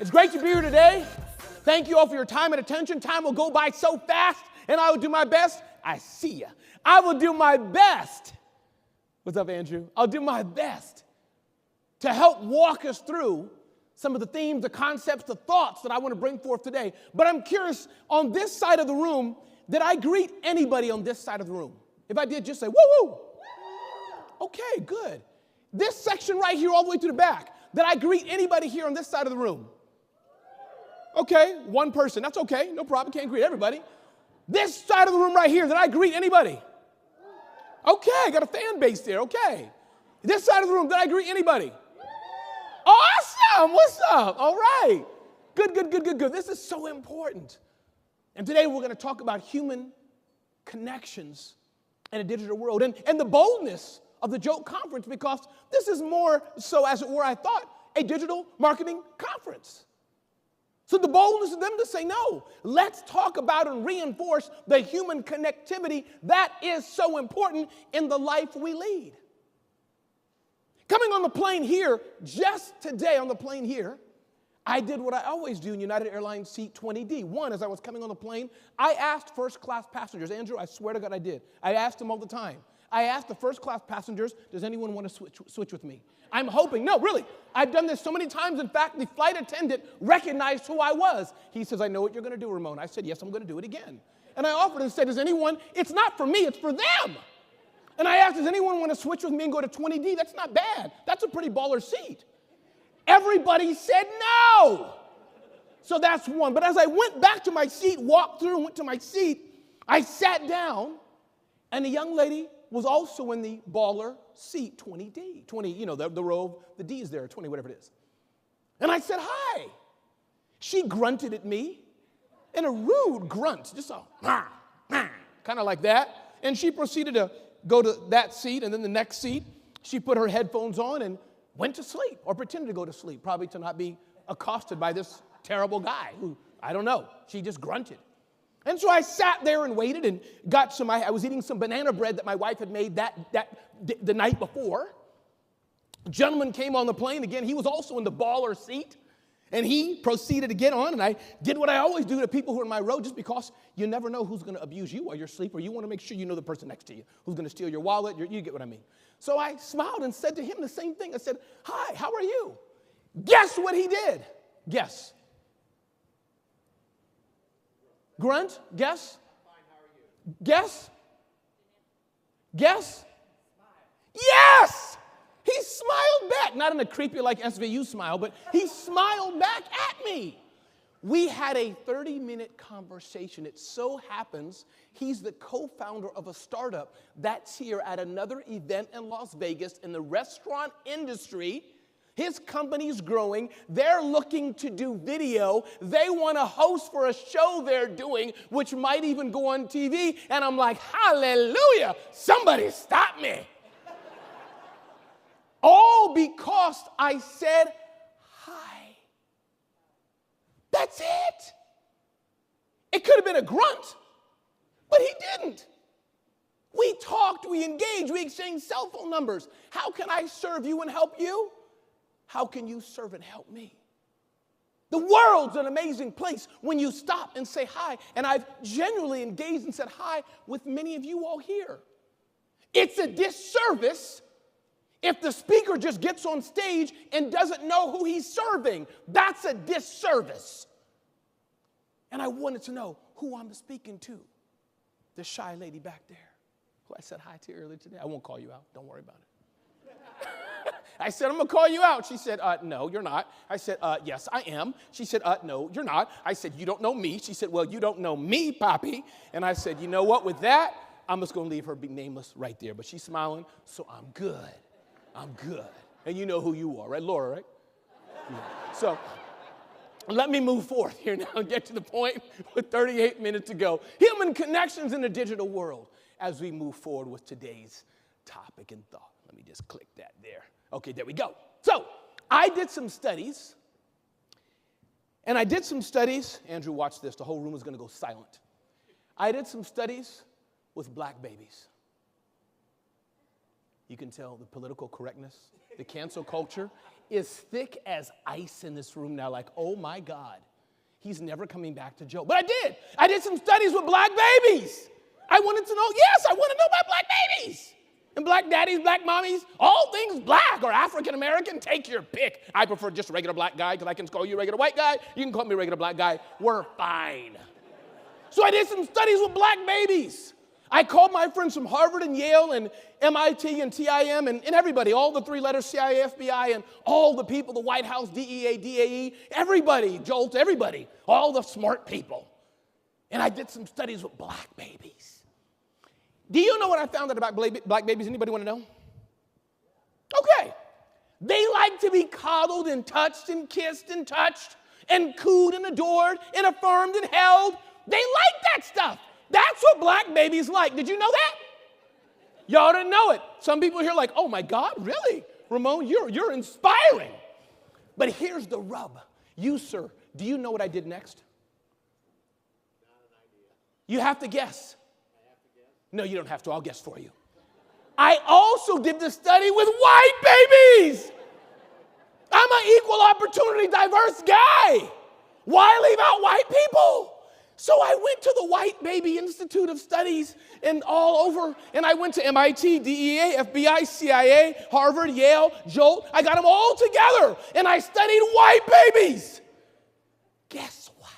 It's great to be here today. Thank you all for your time and attention. Time will go by so fast, and I will do my best. I see ya. I will do my best. What's up, Andrew? I'll do my best to help walk us through some of the themes, the concepts, the thoughts that I want to bring forth today. But I'm curious, on this side of the room, did I greet anybody on this side of the room? If I did, just say, woo-woo. Okay, good. This section right here all the way to the back, did I greet anybody here on this side of the room? Okay, one person. That's okay. No problem. Can't greet everybody. This side of the room right here, did I greet anybody? Okay, got a fan base there. Okay. This side of the room, did I greet anybody? Awesome. What's up? All right. Good. This is so important. And today we're going to talk about human connections in a digital world and the boldness of the Joke Conference, because this is more so, as it were, I thought, a digital marketing conference. So the boldness of them to say, no, let's talk about and reinforce the human connectivity that is so important in the life we lead. Coming on the plane here, just today on the plane here, I did what I always do in United Airlines seat 20D. One, as I was coming on the plane, I asked first-class passengers, Andrew, I swear to God I did. I asked them all the time. I asked the first-class passengers, does anyone want to switch with me? I'm hoping, no, really, I've done this so many times. In fact, the flight attendant recognized who I was. He says, I know what you're going to do, Ramon. I said, yes, I'm going to do it again. And I offered and said, does anyone, it's not for me, it's for them. And I asked, does anyone want to switch with me and go to 20D? That's not bad. That's a pretty baller seat. Everybody said no. So that's one. But as I went back to my seat, walked through and went to my seat, I sat down, and the young lady was also in the baller seat, 20D. 20, you know, the row of the D's there, 20, whatever it is. And I said, hi. She grunted at me in a rude grunt, just a kind of like that. And she proceeded to go to that seat, and then the next seat, she put her headphones on and went to sleep, or pretended to go to sleep, probably to not be accosted by this terrible guy who, I don't know, she just grunted. And so I sat there and waited and got some, I was eating some banana bread that my wife had made the night before. A gentleman came on the plane again. He was also in the baller seat, and he proceeded to get on, and I did what I always do to people who are in my row, just because you never know who's going to abuse you while you're asleep, or you want to make sure you know the person next to you who's going to steal your wallet. You get what I mean. So I smiled and said to him the same thing. I said, hi, how are you? Guess what he did? Guess. Grunt? Guess? Fine, how are you? Guess? Guess? Yes! He smiled back. Not in a creepy like SVU smile, but he smiled back at me. We had a 30-minute conversation. It so happens he's the co-founder of a startup that's here at another event in Las Vegas in the restaurant industry. His company's growing. They're looking to do video. They want to host for a show they're doing, which might even go on TV. And I'm like, hallelujah, somebody stop me. All because I said hi. That's it. It could have been a grunt, but he didn't. We talked, we engaged, we exchanged cell phone numbers. How can I serve you and help you? How can you serve and help me? The world's an amazing place when you stop and say hi. And I've genuinely engaged and said hi with many of you all here. It's a disservice if the speaker just gets on stage and doesn't know who he's serving. That's a disservice. And I wanted to know who I'm speaking to. The shy lady back there who I said hi to earlier today. I won't call you out. Don't worry about it. I said, I'm going to call you out. She said, no, you're not. I said, yes, I am. She said, no, you're not. I said, you don't know me. She said, well, you don't know me, Poppy. And I said, you know what? With that, I'm just going to leave her being nameless right there. But she's smiling, so I'm good. I'm good. And you know who you are, right? Laura, right? Yeah. So let me move forth here now and get to the point with 38 minutes to go. Human connections in the digital world as we move forward with today's topic and thought. Let me just click that there. Okay, there we go. So I did some studies. Andrew, watch this. The whole room is going to go silent. I did some studies with black babies. You can tell the political correctness, the cancel culture is thick as ice in this room now. Like, oh my God, he's never coming back to Joe. But I did. I did some studies with black babies. I wanted to know, yes, I want to know about black babies. And black daddies, black mommies, all things black or African American, take your pick. I prefer just a regular black guy because I can call you a regular white guy. You can call me a regular black guy. We're fine. So I did some studies with black babies. I called my friends from Harvard and Yale and MIT and TIM and everybody, all the three letters, CIA, FBI, and all the people, the White House, DEA, DAE, everybody, Jolt, everybody, all the smart people. And I did some studies with black babies. Do you know what I found out about black babies? Anybody want to know? Okay. They like to be coddled and touched and kissed and touched and cooed and adored and affirmed and held. They like that stuff. That's what black babies like. Did you know that? Y'all didn't know it. Some people here are like, oh my God, really? Ramon, you're inspiring. But here's the rub. You, sir, do you know what I did next? Not an idea. You have to guess. I have to guess? No, you don't have to. I'll guess for you. I also did the study with white babies. I'm an equal opportunity diverse guy. Why leave out white people? So I went to the White Baby Institute of Studies and all over, and I went to MIT, DEA, FBI, CIA, Harvard, Yale, Jolt. I got them all together, and I studied white babies. Guess what?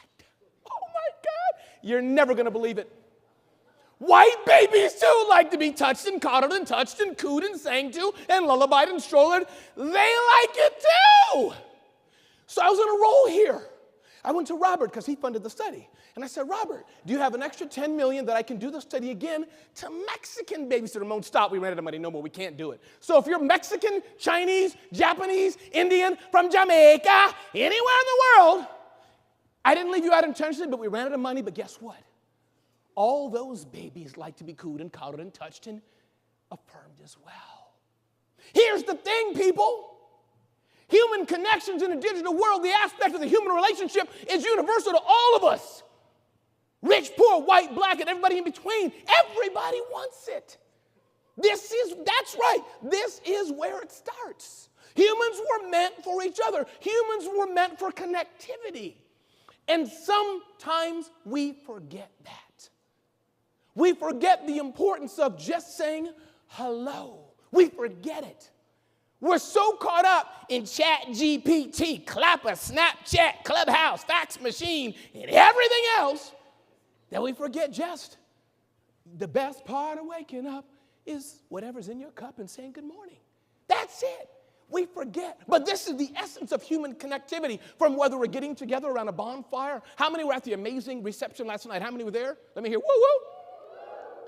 Oh my God, you're never going to believe it. White babies too like to be touched and coddled and touched and cooed and sang to and lullabied and strolled. They like it too. So I was on a roll here. I went to Robert because he funded the study. And I said, Robert, do you have an extra $10 million that I can do the study again to Mexican babies? He said, Ramon, stop. We ran out of money. No more. We can't do it. So if you're Mexican, Chinese, Japanese, Indian, from Jamaica, anywhere in the world, I didn't leave you out intentionally, but we ran out of money. But guess what? All those babies like to be cooed and coddled and touched and affirmed as well. Here's the thing, people. Human connections in a digital world, the aspect of the human relationship is universal to all of us. Rich, poor, white, black, and everybody in between. Everybody wants it. That's right. This is where it starts. Humans were meant for each other. Humans were meant for connectivity. And sometimes we forget that. We forget the importance of just saying hello. We forget it. We're so caught up in Chat GPT, Clapper, Snapchat, Clubhouse, fax machine, and everything else that we forget just the best part of waking up is whatever's in your cup and saying good morning. That's it. We forget. But this is the essence of human connectivity, from whether we're getting together around a bonfire. How many were at the amazing reception last night? How many were there? Let me hear. Woo, woo.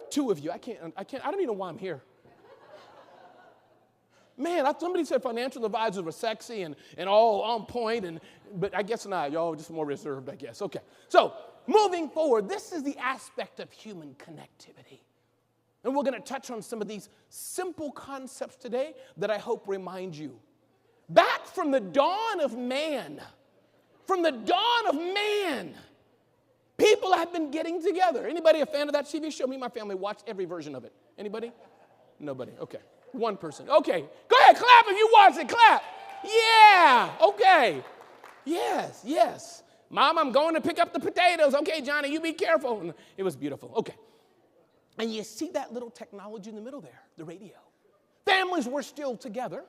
2 of you. I don't even know why I'm here. Man, somebody said financial advisors were sexy and all on point, but I guess not. Y'all are just more reserved, I guess. Okay. So, moving forward, this is the aspect of human connectivity. And we're going to touch on some of these simple concepts today that I hope remind you. Back from the dawn of man, people have been getting together. Anybody a fan of that TV show? Me and my family watched every version of it. Anybody? Nobody. Okay. One person. Okay. Go ahead, clap if you watch it. Clap. Yeah. Okay. Yes, yes. Mom, I'm going to pick up the potatoes. Okay, Johnny, you be careful. And it was beautiful. Okay. And you see that little technology in the middle there, the radio. Families were still together.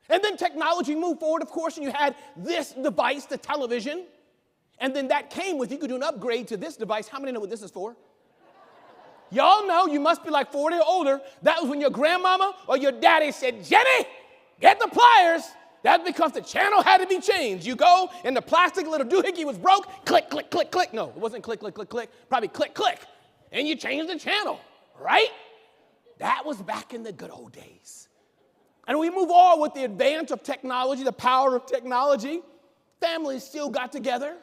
And then technology moved forward, of course, and you had this device, the television. And then that came with, you could do an upgrade to this device. How many know what this is for? Y'all know, you must be like 40 or older. That was when your grandmama or your daddy said, Jenny, get the pliers. That's because the channel had to be changed. You go, and the plastic little doohickey was broke. Click, click, click, click. No, it wasn't click, click, click, click. Probably click, click. And you changed the channel, right? That was back in the good old days. And we move on with the advance of technology, the power of technology. Families still got together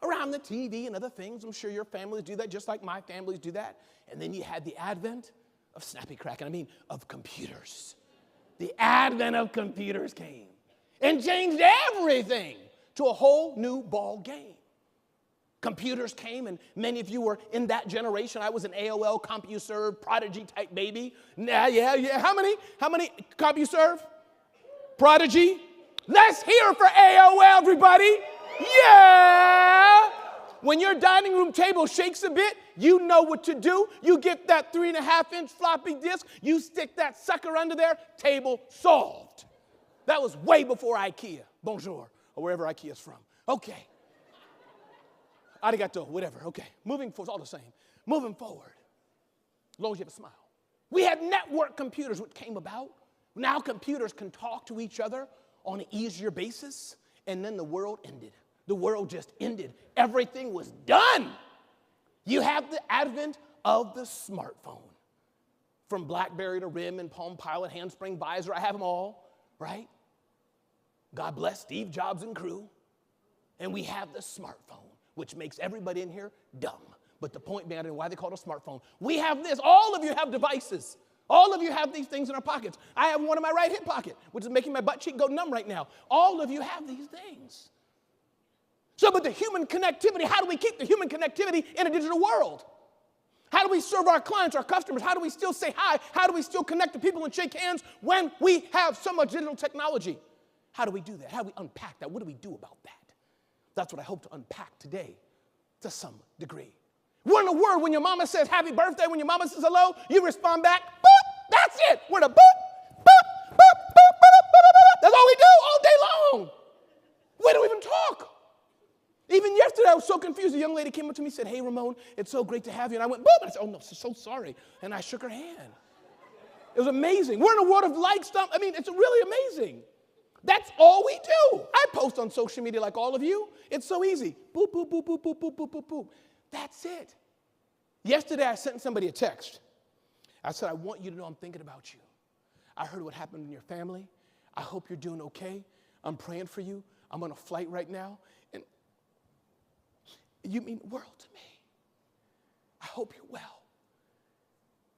around the TV and other things. I'm sure your families do that just like my families do that. And then you had the advent of snappy crack, of computers. The advent of computers came and changed everything to a whole new ball game. Computers came, and many of you were in that generation. I was an AOL, CompuServe, Prodigy type baby. Yeah. How many CompuServe? Prodigy? Let's hear for AOL, everybody. Yeah! When your dining room table shakes a bit, you know what to do. You get that 3.5-inch floppy disk, you stick that sucker under there, table solved. That was way before IKEA. Bonjour, or wherever IKEA's from. Okay. Arigato, whatever. Okay. Moving forward, it's all the same. Moving forward, as long as you have a smile. We had network computers, which came about. Now computers can talk to each other on an easier basis, and then the world ended. The world just ended. Everything was done. You have the advent of the smartphone. From BlackBerry to RIM and Palm Pilot, Handspring, Visor, I have them all, right? God bless Steve Jobs and crew. And we have the smartphone, which makes everybody in here dumb. But the point being, I don't know why they call it a smartphone. We have this. All of you have devices. All of you have these things in our pockets. I have one in my right hip pocket, which is making my butt cheek go numb right now. All of you have these things. So, but the human connectivity, how do we keep the human connectivity in a digital world? How do we serve our clients, our customers? How do we still say hi? How do we still connect to people and shake hands when we have so much digital technology? How do we do that? How do we unpack that? What do we do about that? That's what I hope to unpack today to some degree. We're in a world when your mama says happy birthday, when your mama says hello, you respond back, boop, that's it. We're the boop, boop, boop, boop, boop, boop, boop. That's all we do all day long. We don't even talk. Even yesterday, I was so confused. A young lady came up to me and said, hey, Ramon, it's so great to have you. And I went, boop. And I said, oh, no, so sorry. And I shook her hand. It was amazing. We're in a world of like stuff. I mean, it's really amazing. That's all we do. I post on social media like all of you. It's so easy. Boop, boop, boop, boop, boop, boop, boop, boop, boop. That's it. Yesterday, I sent somebody a text. I said, I want you to know I'm thinking about you. I heard what happened in your family. I hope you're doing okay. I'm praying for you. I'm on a flight right now. And you mean the world to me. I hope you're well.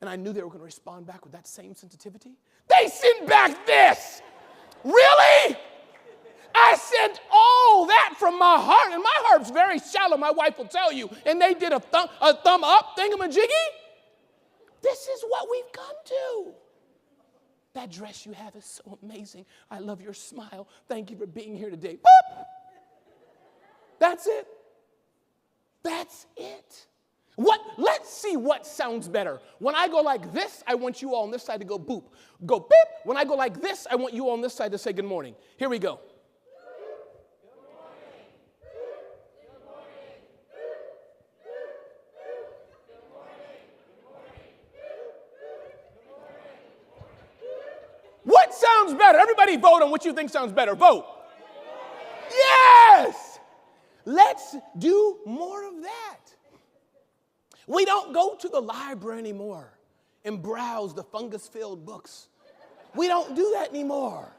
And I knew they were going to respond back with that same sensitivity. They sent back this. Really? I sent all that from my heart, and my heart's very shallow, my wife will tell you. And they did a thumb up thingamajiggy. This is what we've come to. That dress you have is so amazing. I love your smile. Thank you for being here today. Boop. That's it. That's it. Let's see what sounds better. When I go like this, I want you all on this side to go boop. Go beep. When I go like this, I want you all on this side to say good morning. Here we go. What sounds better? Everybody vote on what you think sounds better. Vote. Yes! Let's do more of that. We don't go to the library anymore and browse the fungus-filled books. We don't do that anymore.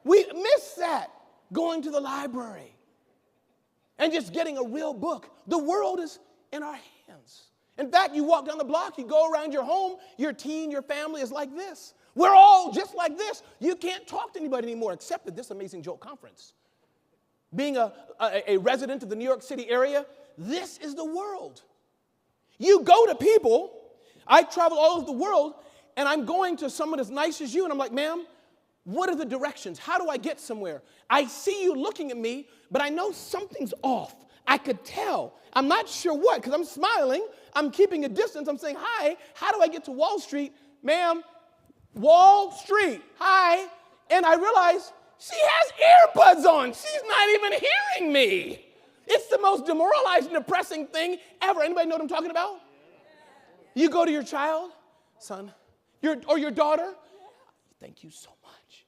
We miss that, going to the library and just getting a real book. The world is in our hands. In fact, you walk down the block, you go around your home, your teen, your family is like this. We're all just like this. You can't talk to anybody anymore except at this amazing Jolt conference. Being a resident of the New York City area, this is the world. You go to people, I travel all over the world, and I'm going to someone as nice as you, and I'm like, ma'am, what are the directions? How do I get somewhere? I see you looking at me, but I know something's off. I could tell. I'm not sure what, because I'm smiling. I'm keeping a distance. I'm saying, hi, how do I get to Wall Street? Ma'am, Wall Street, hi. And I realize she has earbuds on. She's not even hearing me. It's the most demoralizing, depressing thing ever. Anybody know what I'm talking about? You go to your child, son, or your daughter. Thank you so much.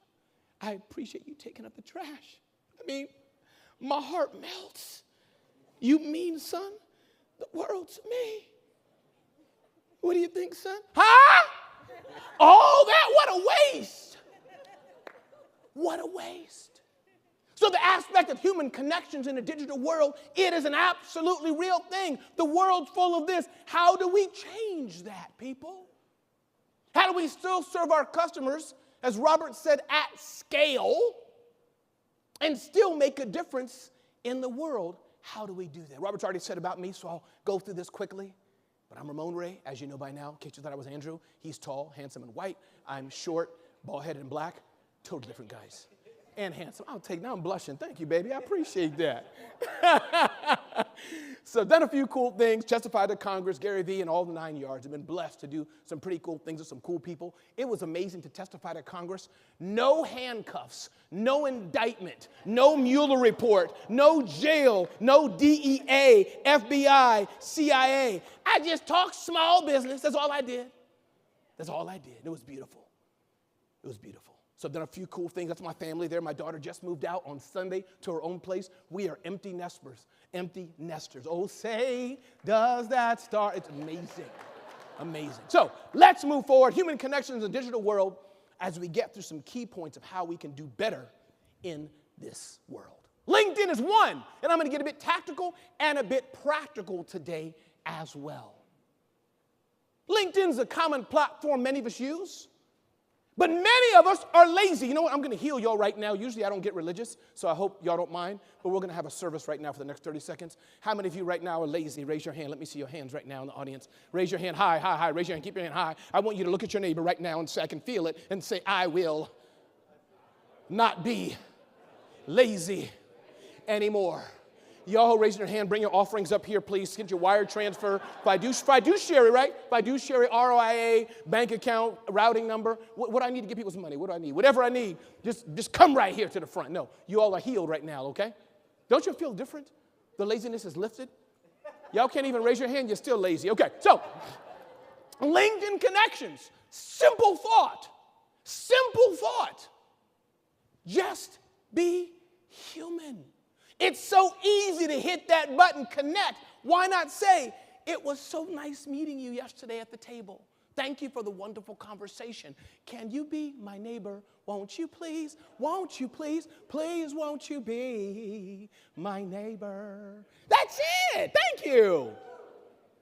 I appreciate you taking up the trash. I mean, my heart melts. You mean, son, the world to me. What do you think, son? Huh? All that, what a waste. What a waste. So the aspect of human connections in a digital world, it is an absolutely real thing. The world's full of this. How do we change that, people? How do we still serve our customers, as Robert said, at scale, and still make a difference in the world? how do we do that? Robert's already said about me, so I'll go through this quickly. But I'm Ramon Ray, as you know by now. In case you thought I was Andrew, he's tall, handsome, and white. I'm short, bald-headed, and black. Totally different guys. And handsome. Now I'm blushing. Thank you, baby. I appreciate that. So I've done a few cool things, testified to Congress, Gary Vee, and all the 9 yards. I've been blessed to do some pretty cool things with some cool people. It was amazing to testify to Congress. No handcuffs, no indictment, no Mueller report, no jail, no DEA, FBI, CIA. I just talked small business. That's all I did. That's all I did. It was beautiful. It was beautiful. So I've done a few cool things. That's my family there. My daughter just moved out on Sunday to her own place. We are empty nesters. Empty nesters. Oh, say, does that start? It's amazing. Amazing. So let's move forward. Human connections in the digital world as we get through some key points of how we can do better in this world. LinkedIn is one, and I'm going to get a bit tactical and a bit practical today as well. LinkedIn is a common platform many of us use. But many of us are lazy. You know what? I'm going to heal y'all right now. Usually I don't get religious, so I hope y'all don't mind. But we're going to have a service right now for the next 30 seconds. How many of you right now are lazy? Raise your hand. Let me see your hands right now in the audience. Raise your hand high, high, high. Raise your hand. Keep your hand high. I want you to look at your neighbor right now and say, I can feel it, and say, I will not be lazy anymore. Y'all raise your hand. Bring your offerings up here, please. Get your wire transfer. Fiduciary, right? Fiduciary, ROIA, bank account, routing number. What do I need to give people some money? What do I need? Whatever I need, just come right here to the front. No, you all are healed right now, okay? Don't you feel different? The laziness is lifted. Y'all can't even raise your hand. You're still lazy. Okay, so LinkedIn connections. Simple thought. Simple thought. Just be human. It's so easy to hit that button, connect. Why not say, it was so nice meeting you yesterday at the table. Thank you for the wonderful conversation. Can you be my neighbor? Won't you please? Won't you please? Please won't you be my neighbor? That's it. Thank you.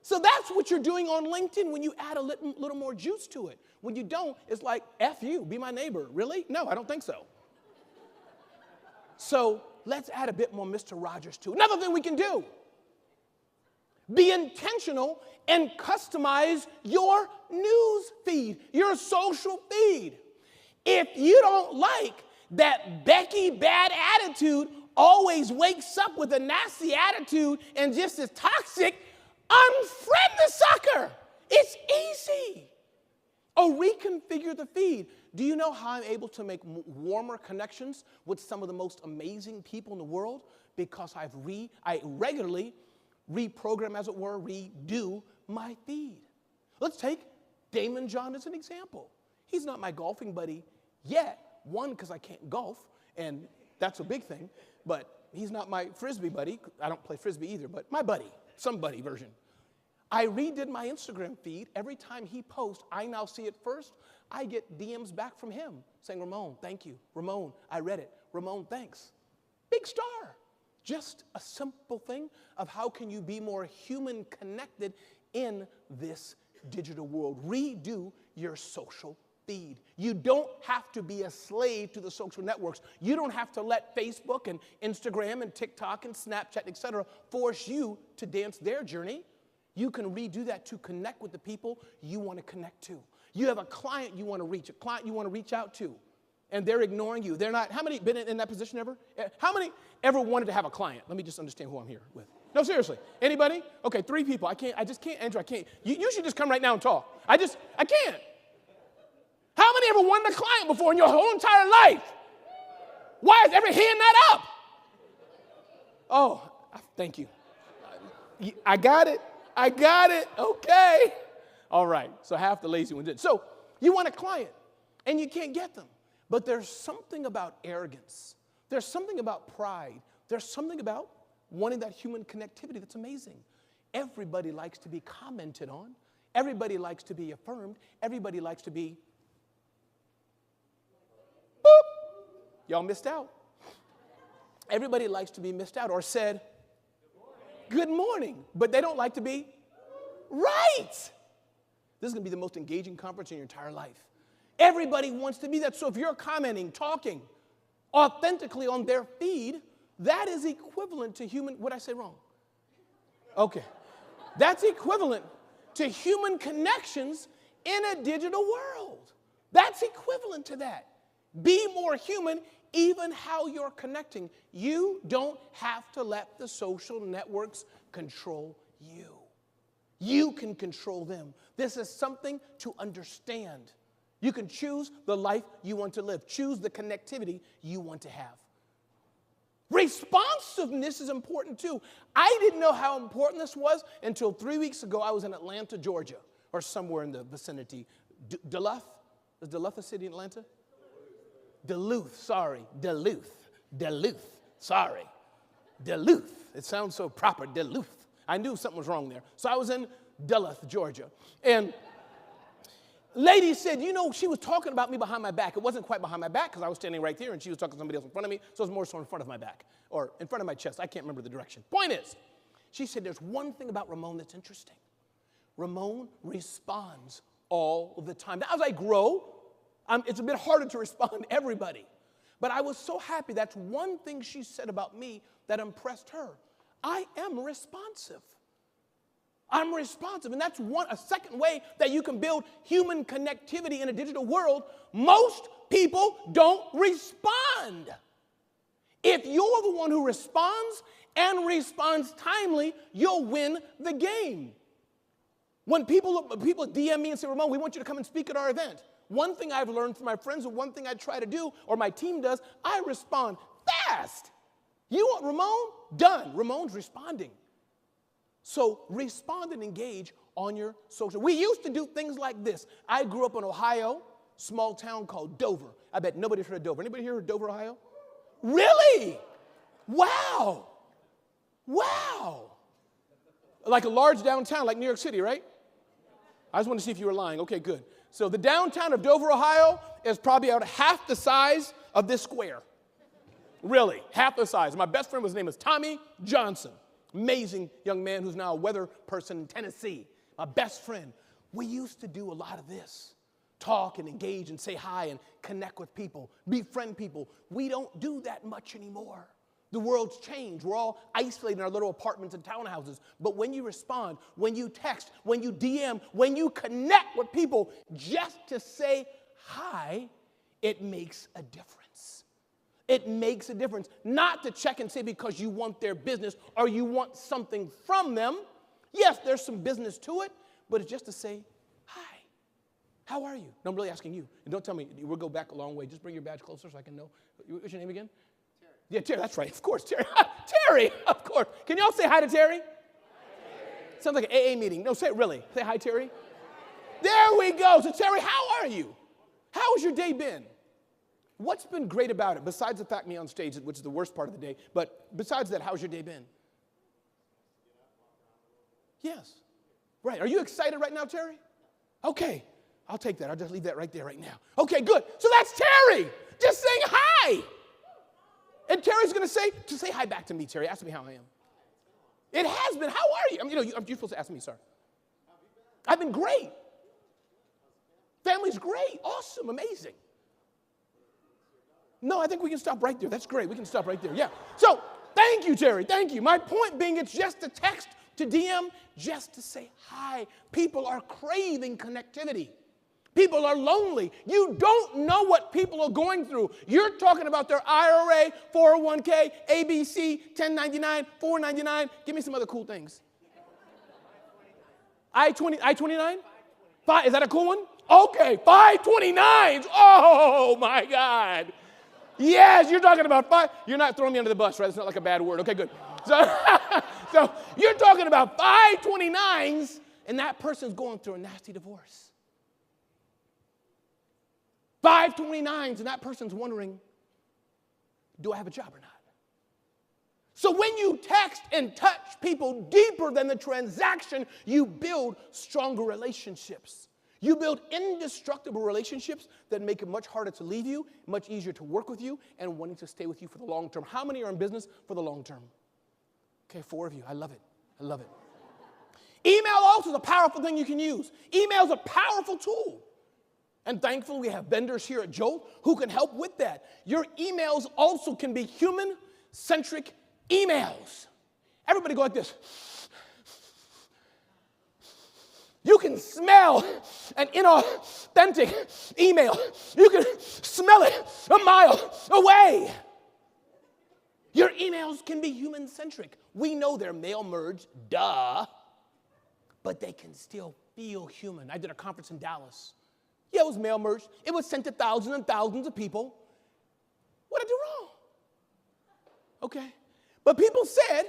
So that's what you're doing on LinkedIn when you add a little more juice to it. When you don't, it's like, F you, be my neighbor. Really? No, I don't think so. So let's add a bit more Mr. Rogers to it. Another thing we can do, be intentional and customize your news feed, your social feed. If you don't like that Becky bad attitude always wakes up with a nasty attitude and just is toxic, unfriend the sucker. It's easy. Or reconfigure the feed. Do you know how I'm able to make warmer connections with some of the most amazing people in the world? Because I regularly reprogram, as it were, redo my feed. Let's take Damon John as an example. He's not my golfing buddy yet. One, because I can't golf, and that's a big thing. But he's not my Frisbee buddy. I don't play Frisbee either, but my buddy, some buddy version. I redid my Instagram feed. Every time he posts, I now see it first. I get DMs back from him saying, Ramon, thank you. Ramon, I read it. Ramon, thanks. Big star. Just a simple thing of how can you be more human connected in this digital world. Redo your social feed. You don't have to be a slave to the social networks. You don't have to let Facebook and Instagram and TikTok and Snapchat, etc., force you to dance their journey. You can redo that to connect with the people you want to connect to. You have a client you want to reach, a client you want to reach out to, and they're ignoring you. They're not, how many been in that position ever? How many ever wanted to have a client? Let me just understand who I'm here with. No, seriously. Anybody? Okay, 3 people. I just can't, Andrew, I can't. You should just come right now and talk. I can't. How many ever wanted a client before in your whole entire life? Why is every hand not up? Oh, thank you. I got it. Okay. All right. So half the lazy ones did. So you want a client, and you can't get them. But there's something about arrogance. There's something about pride. There's something about wanting that human connectivity that's amazing. Everybody likes to be commented on. Everybody likes to be affirmed. Everybody likes to be, boop. Y'all missed out. Everybody likes to be missed out or said, good morning, but they don't like to be right. This is going to be the most engaging conference in your entire life. Everybody wants to be that. So if you're commenting, talking authentically on their feed, that is equivalent to human, what did I say wrong? Okay. That's equivalent to human connections in a digital world. That's equivalent to that. Be more human, even how you're connecting. You don't have to let the social networks control you. You can control them. This is something to understand. You can choose the life you want to live. Choose the connectivity you want to have. Responsiveness is important too. I didn't know how important this was until 3 weeks ago. I was in Atlanta, Georgia, or somewhere in the vicinity. Duluth? Is Duluth a city in Atlanta? Duluth, sorry. Duluth. Sorry. Duluth. It sounds so proper, Duluth. I knew something was wrong there. So I was in Duluth, Georgia. And lady said, you know, she was talking about me behind my back. It wasn't quite behind my back because I was standing right there and she was talking to somebody else in front of me. So it was more so in front of my back or in front of my chest. I can't remember the direction. Point is, she said, there's one thing about Ramon that's interesting. Ramon responds all of the time. Now, as I grow, it's a bit harder to respond to everybody. But I was so happy. That's one thing she said about me that impressed her. I am responsive. I'm responsive. And that's a second way that you can build human connectivity in a digital world. Most people don't respond. If you're the one who responds and responds timely, you'll win the game. When people DM me and say, Ramon, we want you to come and speak at our event. One thing I've learned from my friends, and one thing I try to do, or my team does, I respond fast. You want Ramon? Done. Ramon's responding. So respond and engage on your social. We used to do things like this. I grew up in Ohio, small town called Dover. I bet nobody's heard of Dover. Anybody here heard of Dover, Ohio? Really? Wow. Like a large downtown like New York City, right? I just want to see if you were lying. Okay, good. So the downtown of Dover, Ohio is probably about half the size of this square. Really, half the size. My best friend, his name is Tommy Johnson. Amazing young man who's now a weather person in Tennessee. My best friend. We used to do a lot of this. Talk and engage and say hi and connect with people, befriend people. We don't do that much anymore. The world's changed. We're all isolated in our little apartments and townhouses. But when you respond, when you text, when you DM, when you connect with people just to say hi, it makes a difference. It makes a difference. Not to check and say because you want their business or you want something from them. Yes, there's some business to it, but it's just to say hi. How are you? No, I'm really asking you. And don't tell me, we'll go back a long way. Just bring your badge closer so I can know. What's your name again? Yeah, Terry, that's right. Of course, Terry. Terry, of course. Can y'all say hi to Terry? Hi, Terry. Sounds like an AA meeting. No, say it really. Say hi, Terry. There we go. So, Terry, how are you? How has your day been? What's been great about it, besides the fact me on stage, which is the worst part of the day, but besides that, how's your day been? Yes. Right. Are you excited right now, Terry? Okay. I'll take that. I'll just leave that right there right now. Okay, good. So that's Terry. Just saying hi. And Terry's going to say hi back to me, Terry. Ask me how I am. It has been. How are you? I mean, you're supposed to ask me, sir. I've been great. Family's great. Awesome. Amazing. No, I think we can stop right there. That's great. We can stop right there. Yeah. So, thank you, Terry. Thank you. My point being, it's just a text to DM, just to say hi. People are craving connectivity. People are lonely. You don't know what people are going through. You're talking about their IRA, 401k, ABC, 1099, 499. Give me some other cool things. I-29? Is that a cool one? Okay, 529s. Oh, my God. Yes, you're talking about five. You're not throwing me under the bus, right? It's not like a bad word. Okay, good. So you're talking about 529s, and that person's going through a nasty divorce. 529s, and that person's wondering, do I have a job or not? So when you text and touch people deeper than the transaction, you build stronger relationships. You build indestructible relationships that make it much harder to leave you, much easier to work with you, and wanting to stay with you for the long term. How many are in business for the long term? Okay, 4 of you. I love it. I love it. Email also is a powerful thing you can use. Email is a powerful tool. And thankfully, we have vendors here at Jolt who can help with that. Your emails also can be human, human-centric emails. Everybody go like this. You can smell an inauthentic email. You can smell it a mile away. Your emails can be human-centric. We know they're mail merged, duh, but they can still feel human. I did a conference in Dallas. Yeah, it was mail merged. It was sent to thousands and thousands of people. What did I do wrong? Okay. But people said,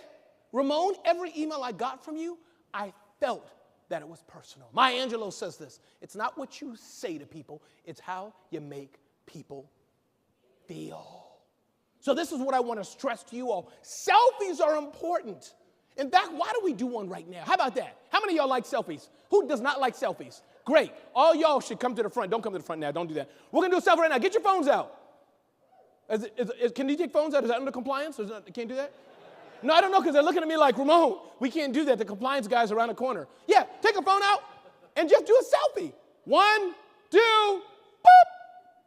Ramon, every email I got from you, I felt that it was personal. Maya Angelou says this. It's not what you say to people. It's how you make people feel. So this is what I want to stress to you all. Selfies are important. In fact, why don't we do one right now? How about that? How many of y'all like selfies? Who does not like selfies? Great. All y'all should come to the front. Don't come to the front now. Don't do that. We're going to do a selfie right now. Get your phones out. Can you take phones out? Is that under compliance? Or can't do that? No, I don't know, because they're looking at me like, Ramon, we can't do that. The compliance guys are around the corner. Yeah, take a phone out and just do a selfie. 1, 2, boop,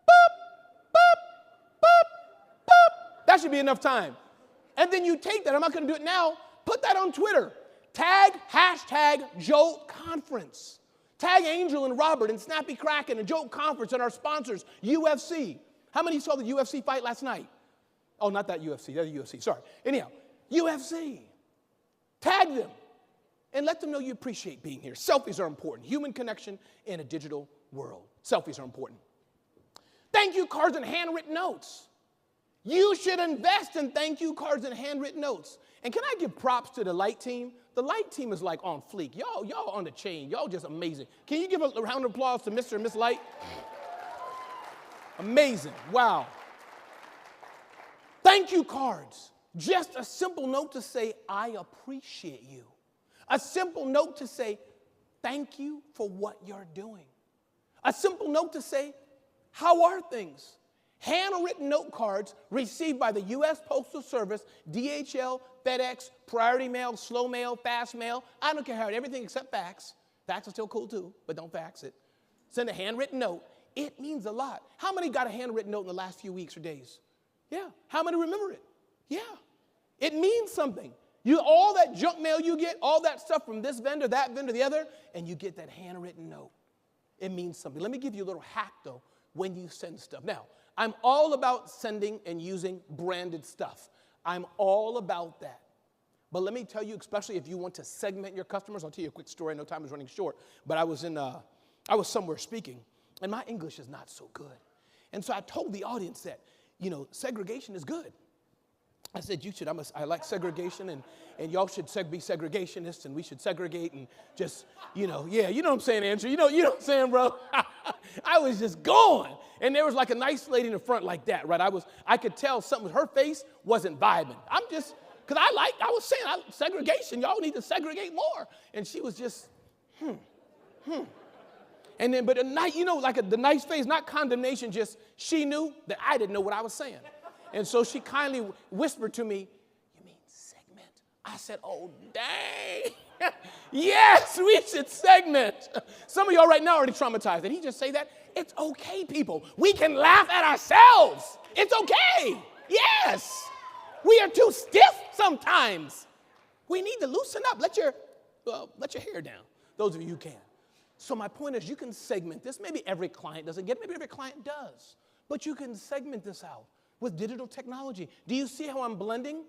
boop, boop, boop, boop. That should be enough time. And then you take that. I'm not going to do it now. Put that on Twitter. Tag #Jolt Conference. Tag Angel and Robert and Snappy Kraken and Jolt Conference and our sponsors, UFC. How many saw the UFC fight last night? Oh, not that UFC. That's UFC. Sorry. Anyhow, UFC. Tag them and let them know you appreciate being here. Selfies are important. Human connection in a digital world. Selfies are important. Thank you cards and handwritten notes. You should invest in thank you cards and handwritten notes. And can I give props to the light team? The light team is like on fleek. Y'all on the chain. Y'all just amazing. Can you give a round of applause to Mr. and Miss Light? Amazing. Wow. Thank you cards. Just a simple note to say, I appreciate you. A simple note to say, thank you for what you're doing. A simple note to say, how are things? Handwritten note cards received by the U.S. Postal Service, DHL, FedEx, Priority Mail, Slow Mail, Fast Mail. I don't care how, everything except fax. Fax is still cool too, but don't fax it. Send a handwritten note. It means a lot. How many got a handwritten note in the last few weeks or days? Yeah. How many remember it? Yeah. It means something. All that junk mail you get, all that stuff from this vendor, that vendor, the other, and you get that handwritten note. It means something. Let me give you a little hack, though, when you send stuff. Now, I'm all about sending and using branded stuff. I'm all about that. But let me tell you, especially if you want to segment your customers, I'll tell you a quick story. I know time is running short, but I was somewhere speaking, and my English is not so good. And so I told the audience that, segregation is good. I said, I like segregation, and y'all should be segregationists, and we should segregate and just, you know what I'm saying, Andrew? You know what I'm saying, bro? I was just going. And there was like a nice lady in the front like that, right? I could tell something, her face wasn't vibing. Because I was saying, segregation, y'all need to segregate more. And she was just, And then, but the nice face, not condemnation, just she knew that I didn't know what I was saying. And so she kindly whispered to me, you mean segment? I said, oh, dang. Yes, we should segment. Some of y'all right now are already traumatized. Did he just say that? It's okay, people. We can laugh at ourselves. It's okay. Yes. We are too stiff sometimes. We need to loosen up. Let your hair down, those of you who can. So my point is, you can segment this. Maybe every client doesn't get it. Maybe every client does. But you can segment this out with digital technology. Do you see how I'm blending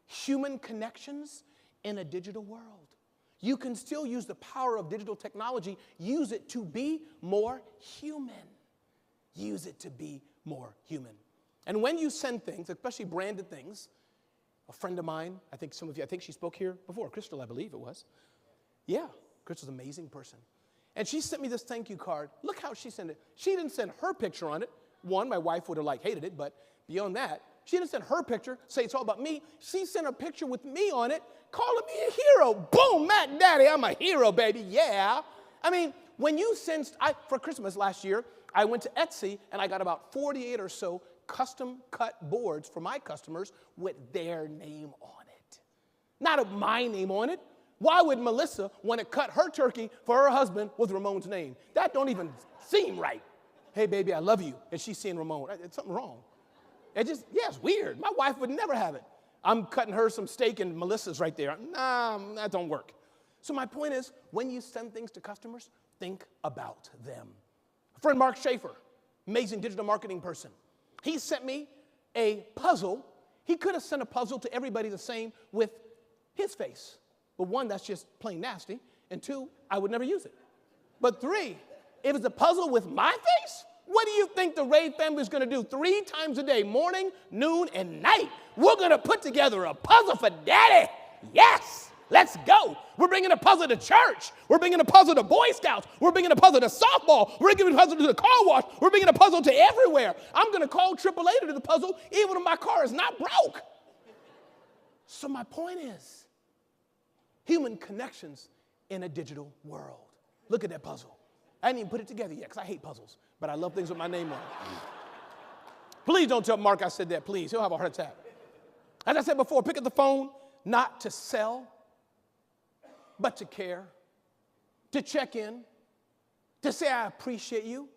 human connections in a digital world? You can still use the power of digital technology. Use it to be more human. Use it to be more human. And when you send things, especially branded things, a friend of mine, I think she spoke here before, Crystal, I believe it was. Yeah, Crystal's an amazing person. And she sent me this thank you card. Look how she sent it. She didn't send her picture on it. One, my wife would have hated it, but beyond that, she didn't send her picture, say it's all about me. She sent a picture with me on it, calling me a hero. Boom, Matt Daddy, I'm a hero, baby, yeah. I mean, when you for Christmas last year, I went to Etsy and I got about 48 or so custom cut boards for my customers with their name on it. Not my name on it. Why would Melissa want to cut her turkey for her husband with Ramon's name? That don't even seem right. Hey, baby, I love you. And she's seeing Ramon. It's something wrong. It's weird. My wife would never have it. I'm cutting her some steak and Melissa's right there. Nah, that don't work. So my point is, when you send things to customers, think about them. A friend, Mark Schaefer, amazing digital marketing person. He sent me a puzzle. He could have sent a puzzle to everybody the same with his face. But one, that's just plain nasty. And two, I would never use it. But three, if it's a puzzle with my face, what do you think the Ray family is going to do 3 times a day, morning, noon, and night? We're going to put together a puzzle for Daddy. Yes, let's go. We're bringing a puzzle to church. We're bringing a puzzle to Boy Scouts. We're bringing a puzzle to softball. We're bringing a puzzle to the car wash. We're bringing a puzzle to everywhere. I'm going to call AAA to do the puzzle even if my car is not broke. So my point is, human connections in a digital world. Look at that puzzle. I didn't even put it together yet because I hate puzzles, but I love things with my name on it. Please don't tell Mark I said that, please. He'll have a heart attack. As I said before, pick up the phone not to sell, but to care, to check in, to say I appreciate you.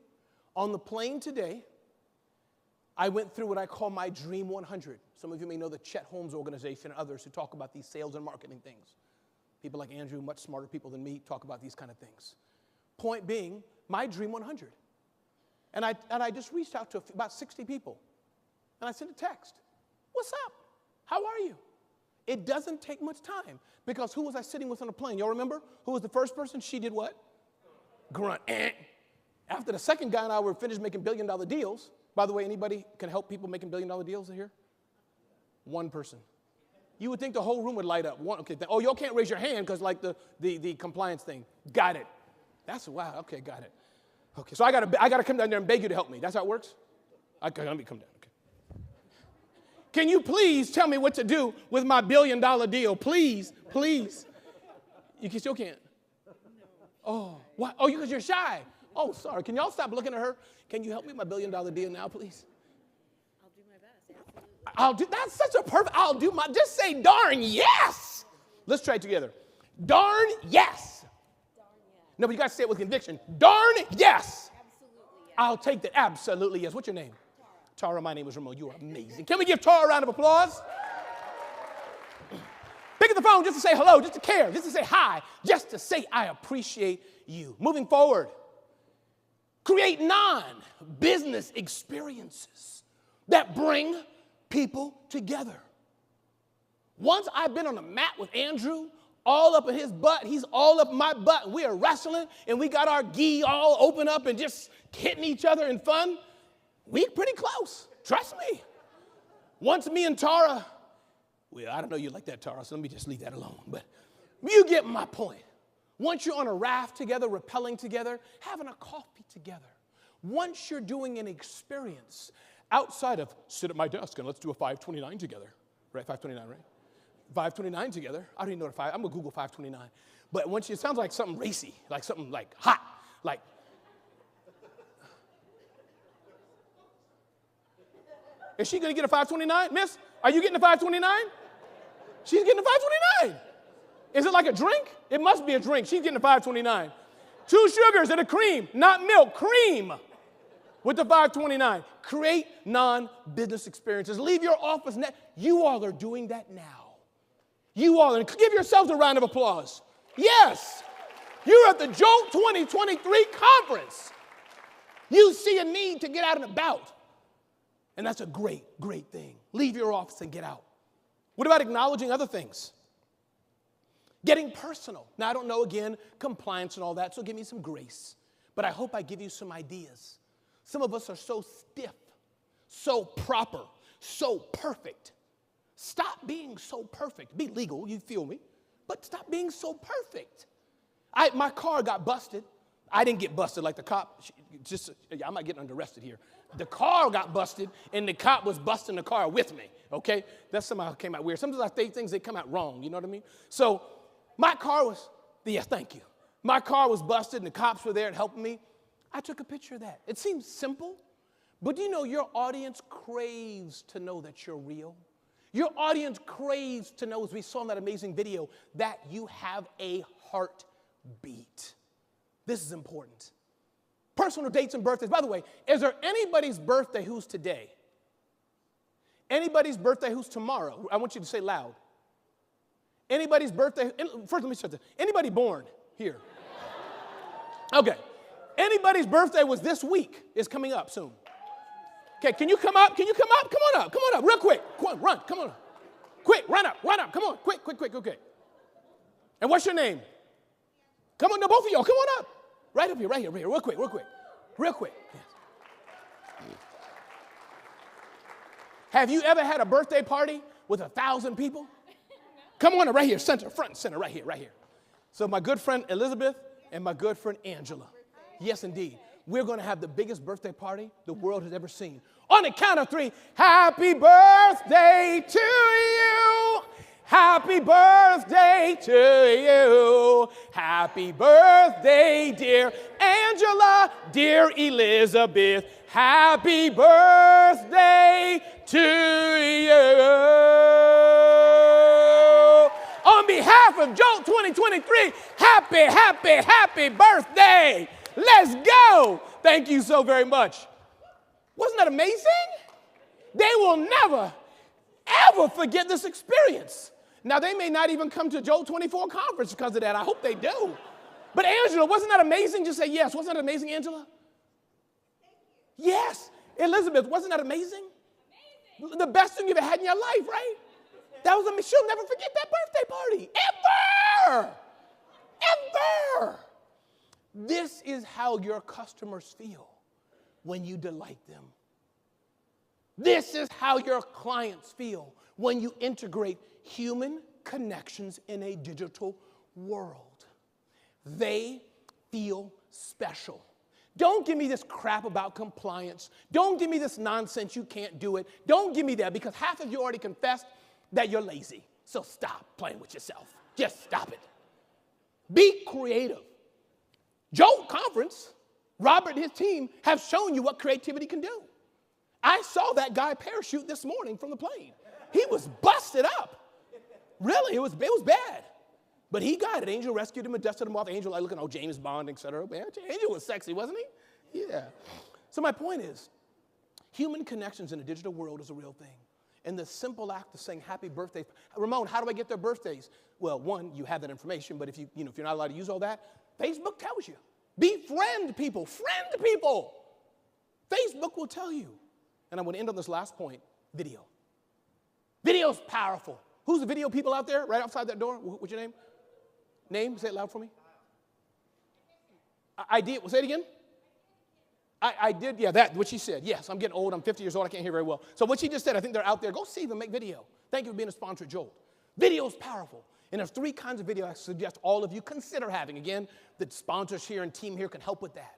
On the plane today, I went through what I call my Dream 100. Some of you may know the Chet Holmes organization and others who talk about these sales and marketing things. People like Andrew, much smarter people than me, talk about these kind of things. Point being, my Dream 100. And I just reached out to about 60 people. And I sent a text. What's up? How are you? It doesn't take much time. Because who was I sitting with on the plane? Y'all remember? Who was the first person? She did what? Grunt. After the second guy and I were finished making billion-dollar deals. By the way, anybody can help people making billion-dollar deals here? One person. You would think the whole room would light up. One, okay. Oh, y'all can't raise your hand because like the compliance thing. Got it. That's wow. Okay, got it. Okay, so I gotta come down there and beg you to help me. That's how it works? Okay, let me come down. Okay. Can you please tell me what to do with my billion-dollar deal? Please, please. You still can't. Oh, what? Oh, because you're shy. Oh, sorry. Can y'all stop looking at her? Can you help me with my billion-dollar deal now, please? I'll do my best. Absolutely. That's such a perfect. Just say darn yes. Let's try it together. Darn yes. No, but you got to say it with conviction. Darn yes. Absolutely yes. I'll take that. Absolutely yes. What's your name? Tara, my name is Ramon. You are amazing. Can we give Tara a round of applause? Pick up the phone just to say hello, just to care, just to say hi, just to say I appreciate you. Moving forward, create non-business experiences that bring people together. Once I've been on the mat with Andrew, all up in his butt, he's all up my butt, and we are wrestling, and we got our gi all open up and just hitting each other in fun. We pretty close, trust me. Once me and Tara, well, I don't know you like that, Tara, so let me just leave that alone, but you get my point. Once you're on a raft together, rappelling together, having a coffee together, once you're doing an experience outside of sit at my desk and let's do a 529 together, right, 529, right? 529 together. I don't even know what I'm going to Google 529. But once it sounds like something racy, like something like hot, like. Is she going to get a 529? Miss, are you getting a 529? She's getting a 529. Is it like a drink? It must be a drink. She's getting a 529. 2 sugars and a cream, not milk, cream with the 529. Create non-business experiences. Leave your office. You all are doing that now. You all, and give yourselves a round of applause. Yes, you're at the Jolt 2023 conference. You see a need to get out and about. And that's a great, great thing. Leave your office and get out. What about acknowledging other things? Getting personal. Now, I don't know, again, compliance and all that, so give me some grace. But I hope I give you some ideas. Some of us are so stiff, so proper, so perfect. Stop being so perfect. Be legal, you feel me, but stop being so perfect. My car got busted. I didn't get busted like the cop. I'm not getting arrested here. The car got busted, and the cop was busting the car with me, okay? That somehow came out weird. Sometimes I think things, they come out wrong, you know what I mean? So my car was, yes, thank you. My car was busted, and the cops were there and helping me. I took a picture of that. It seems simple, but do you know your audience craves to know that you're real? Your audience craves to know, as we saw in that amazing video, that you have a heartbeat. This is important. Personal dates and birthdays. By the way, is there anybody's birthday who's today? Anybody's birthday who's tomorrow, I want you to say loud. Anybody's birthday, first let me start this. Anybody born here? Okay. Anybody's birthday was this week, is coming up soon. Okay, can you come up? Can you come up? Come on up, real quick. Come on, run, come on. Quick, run up, come on, quick, okay. And what's your name? Come on, no, both of y'all, come on up. Right up here, real quick. Yes. Have you ever had a birthday party with 1,000 people? Come on, right here, center, front and center, right here. So my good friend Elizabeth and my good friend Angela. Yes, indeed. We're going to have the biggest birthday party the world has ever seen. On the count of 3, happy birthday to you. Happy birthday to you. Happy birthday, dear Angela, dear Elizabeth. Happy birthday to you. On behalf of Jolt 2023, happy birthday. Let's go. Thank you so very much. Wasn't that amazing? They will never, ever forget this experience. Now, they may not even come to Jolt 24 conference because of that. I hope they do. But Angela, wasn't that amazing? Just say yes. Wasn't that amazing, Angela? Yes. Elizabeth, wasn't that amazing? Amazing. The best thing you've ever had in your life, right? That was amazing. She'll never forget that birthday party. Ever. This is how your customers feel when you delight them. This is how your clients feel when you integrate human connections in a digital world. They feel special. Don't give me this crap about compliance. Don't give me this nonsense, you can't do it. Don't give me that, because half of you already confessed that you're lazy. So stop playing with yourself. Just stop it. Be creative. Jolt Conference, Robert and his team have shown you what creativity can do. I saw that guy parachute this morning from the plane. He was busted up. Really, it was bad. But he got it. Angel rescued him and dusted him off. Angel, like looking, James Bond, et cetera. Man, Angel was sexy, wasn't he? Yeah. So my point is, human connections in a digital world is a real thing. And the simple act of saying happy birthday. Ramon, how do I get their birthdays? Well, one, you have that information, but if you're not allowed to use all that, Facebook tells you. Befriend people. Friend people. Facebook will tell you. And I'm going to end on this last point, video. Video's powerful. Who's the video people out there right outside that door? What's your name? Name? Say it loud for me. I did. Say it again. I did. Yeah, what she said. Yes, I'm getting old. I'm 50 years old. I can't hear very well. So what she just said, I think they're out there. Go see them make video. Thank you for being a sponsor of Jolt. Video is powerful. And there's 3 kinds of video I suggest all of you consider having. Again, the sponsors here and team here can help with that.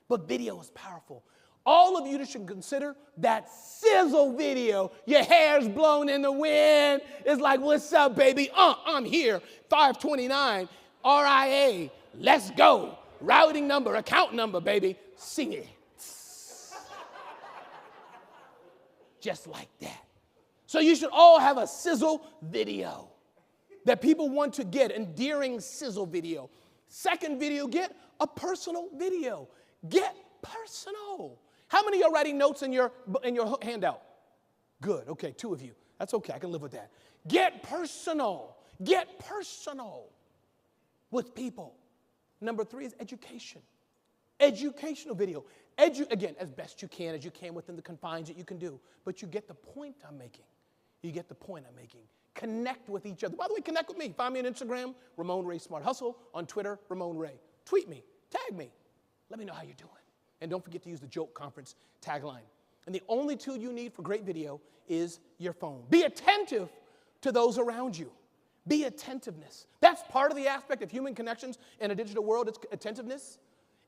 But video is powerful. All of you should consider that sizzle video. Your hair's blown in the wind. It's like, what's up, baby? I'm here. 529 RIA. Let's go. Routing number, account number, baby. Sing it. Just like that. So you should all have a sizzle video that people want to get, endearing sizzle video. Second video, get a personal video. Get personal. How many are writing notes in your handout? Good, okay, 2 of you. That's okay, I can live with that. Get personal. Get personal with people. Number 3 is education. Educational video. Again, as best you can, as you can within the confines that you can do. But you get the point I'm making. You get the point I'm making. Connect with each other. By the way, connect with me. Find me on Instagram, Ramon Ray Smart Hustle. On Twitter, Ramon Ray. Tweet me. Tag me. Let me know how you're doing. And don't forget to use the Jolt Conference tagline. And the only tool you need for great video is your phone. Be attentive to those around you. Be attentiveness. That's part of the aspect of human connections in a digital world. It's attentiveness.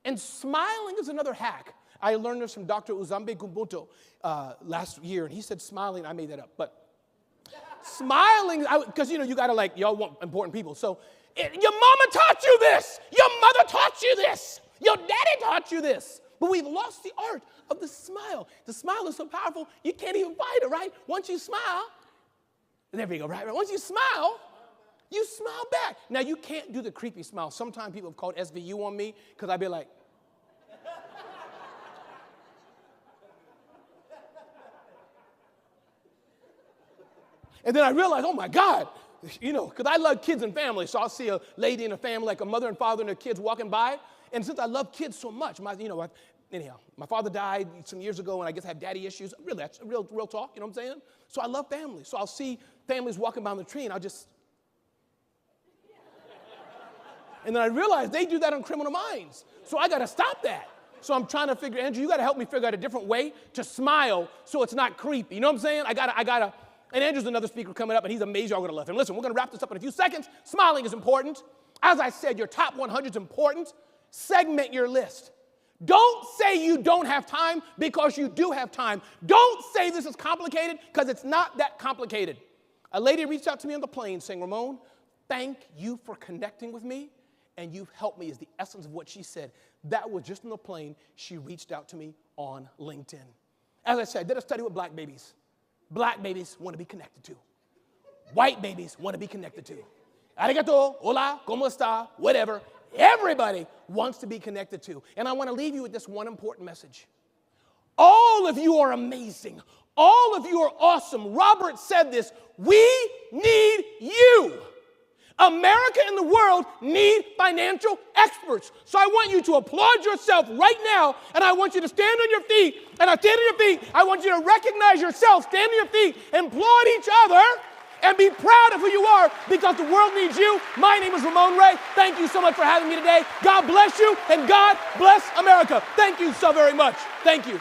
And smiling is another hack. I learned this from Dr. Uzambe Gumbuto last year, and he said smiling. I made that up, but smiling, because you got to y'all want important people. So your mama taught you this. Your mother taught you this. Your daddy taught you this. But we've lost the art of the smile. The smile is so powerful, you can't even fight it, right? Once you smile, there we go, right? Once you smile back. Now, you can't do the creepy smile. Sometimes people have called SVU on me because I'd be like, And then I realized, oh my God, because I love kids and families. So I'll see a lady in a family, like a mother and father and their kids walking by. And since I love kids so much, my father died some years ago, and I guess I have daddy issues. Really, that's real talk, you know what I'm saying? So I love families. So I'll see families walking by the tree, and I'll just... And then I realized they do that on Criminal Minds. So I got to stop that. So I'm trying to figure, Andrew, you got to help me figure out a different way to smile so it's not creepy. You know what I'm saying? I got to, and Andrew's another speaker coming up, and he's amazing. I'm going to love him. Listen, we're going to wrap this up in a few seconds. Smiling is important. As I said, your top 100 is important. Segment your list. Don't say you don't have time because you do have time. Don't say this is complicated because it's not that complicated. A lady reached out to me on the plane saying, Ramon, thank you for connecting with me, and you've helped me is the essence of what she said. That was just on the plane. She reached out to me on LinkedIn. As I said, I did a study with black babies. Black babies want to be connected to. White babies want to be connected to. Arigato, hola, como esta, whatever. Everybody wants to be connected to. And I want to leave you with this one important message. All of you are amazing. All of you are awesome. Robert said this. We need you. America and the world need financial experts. So I want you to applaud yourself right now, and I want you to stand on your feet. And I stand on your feet. I want you to recognize yourself, stand on your feet, and applaud each other, and be proud of who you are because the world needs you. My name is Ramon Ray. Thank you so much for having me today. God bless you, and God bless America. Thank you so very much. Thank you.